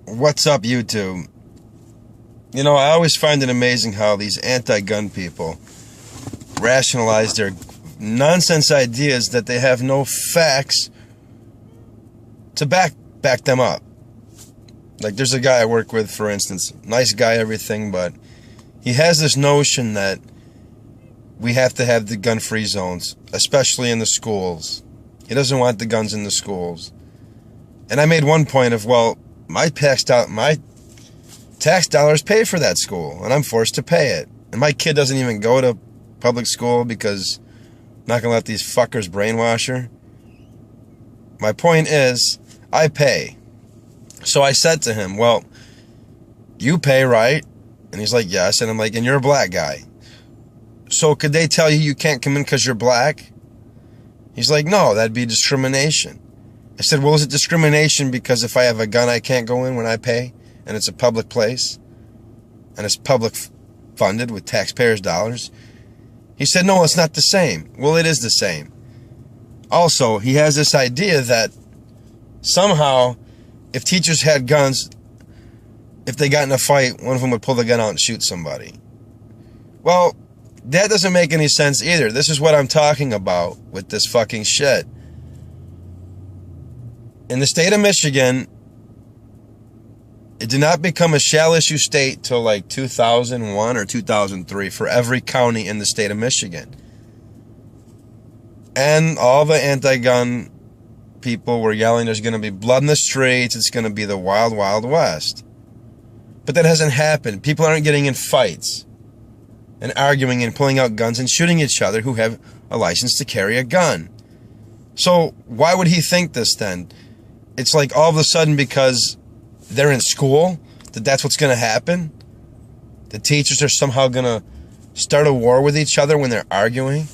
What's up, YouTube? You know, I always find it amazing how these anti-gun people rationalize their nonsense ideas that they have no facts to back them up. Like, there's a guy I work with, for instance, nice guy, everything, but he has this notion that we have to have the gun-free zones, especially in the schools. He doesn't want the guns in the schools. And I made one point of, well, my tax dollars pay for that school, and I'm forced to pay it. And my kid doesn't even go to public school because I'm not going to let these fuckers brainwash her. My point is, I pay. So I said to him, well, you pay, right? And he's like, yes. And I'm like, and you're a black guy. So could they tell you can't come in because you're black? He's like, no, that'd be discrimination. I said, well, is it discrimination because if I have a gun, I can't go in when I pay, and it's a public place, and it's public funded with taxpayers' dollars? He said, no, it's not the same. Well, it is the same. Also, he has this idea that somehow, if teachers had guns, if they got in a fight, one of them would pull the gun out and shoot somebody. Well, that doesn't make any sense either. This is what I'm talking about with this fucking shit. In the state of Michigan, it did not become a shall-issue state till like 2001 or 2003 for every county in the state of Michigan. And all the anti-gun people were yelling, there's going to be blood in the streets, it's going to be the wild, wild west. But that hasn't happened. People aren't getting in fights and arguing and pulling out guns and shooting each other who have a license to carry a gun. So why would he think this then? It's like all of a sudden because they're in school, that's what's going to happen? The teachers are somehow going to start a war with each other when they're arguing?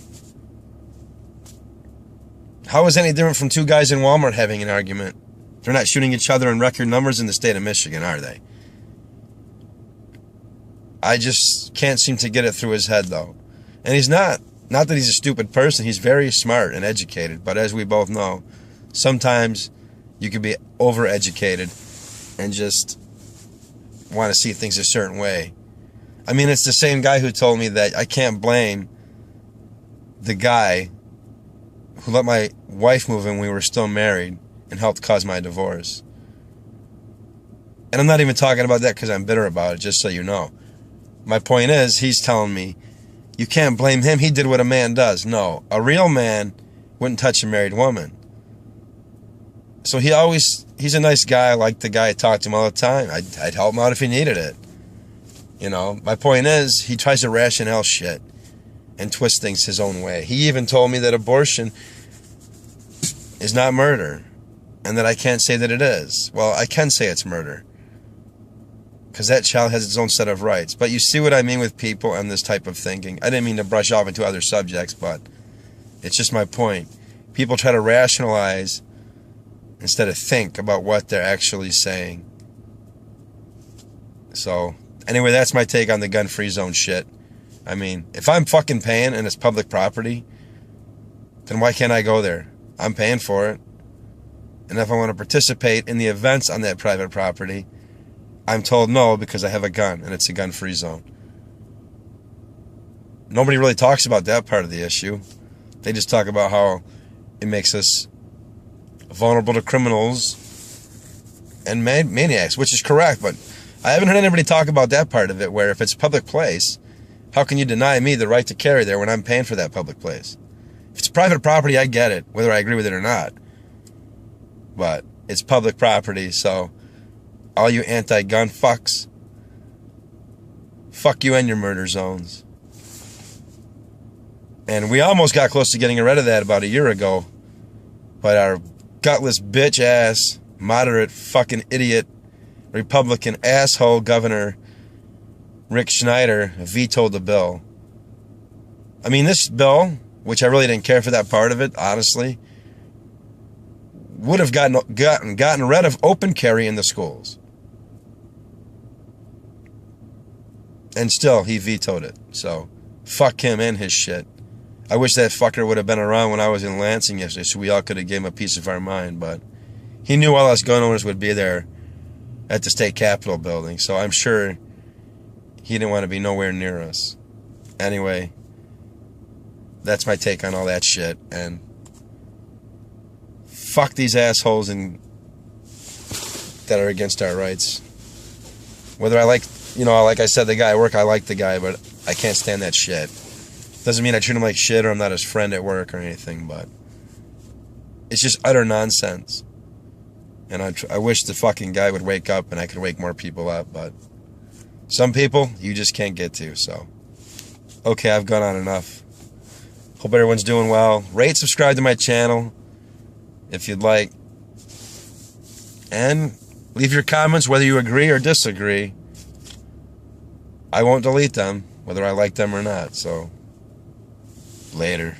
How is it any different from two guys in Walmart having an argument? They're not shooting each other in record numbers in the state of Michigan, are they? I just can't seem to get it through his head, though. And he's not that he's a stupid person. He's very smart and educated. But as we both know, sometimes you can be overeducated and just want to see things a certain way. I mean, it's the same guy who told me that I can't blame the guy who let my wife move in when we were still married and helped cause my divorce. And I'm not even talking about that because I'm bitter about it, just so you know. My point is, he's telling me, you can't blame him, he did what a man does. No, a real man wouldn't touch a married woman. So he's a nice guy. I like the guy. I talk to him all the time. I'd help him out if he needed it. You know, my point is, he tries to rationale shit and twist things his own way. He even told me that abortion is not murder and that I can't say that it is. Well, I can say it's murder because that child has its own set of rights. But you see what I mean with people and this type of thinking. I didn't mean to brush off into other subjects, but it's just my point. People try to rationalize instead of think about what they're actually saying. So, anyway, that's my take on the gun-free zone shit. I mean, if I'm fucking paying and it's public property, then why can't I go there? I'm paying for it. And if I want to participate in the events on that private property, I'm told no because I have a gun and it's a gun-free zone. Nobody really talks about that part of the issue. They just talk about how it makes us vulnerable to criminals and maniacs, which is correct, but I haven't heard anybody talk about that part of it, where if it's a public place, how can you deny me the right to carry there when I'm paying for that public place? If it's private property, I get it, whether I agree with it or not. But it's public property, so all you anti-gun fucks, fuck you and your murder zones. And we almost got close to getting rid of that about a year ago, but our gutless bitch ass, moderate fucking idiot, Republican asshole Governor Rick Schneider vetoed the bill. I mean, this bill, which I really didn't care for that part of it, honestly, would have gotten rid of open carry in the schools. And still, he vetoed it. So, fuck him and his shit. I wish that fucker would have been around when I was in Lansing yesterday so we all could have gave him a piece of our mind, but he knew all us gun owners would be there at the state capitol building. So I'm sure he didn't want to be nowhere near us. Anyway, that's my take on all that shit. And fuck these assholes and that are against our rights. Whether I like, like I said, the guy at work, I like the guy, but I can't stand that shit. Doesn't mean I treat him like shit or I'm not his friend at work or anything, but it's just utter nonsense. And I wish the fucking guy would wake up and I could wake more people up, but some people you just can't get to, so. Okay, I've gone on enough. Hope everyone's doing well. Rate, subscribe to my channel if you'd like. And leave your comments whether you agree or disagree. I won't delete them, whether I like them or not, so. Later.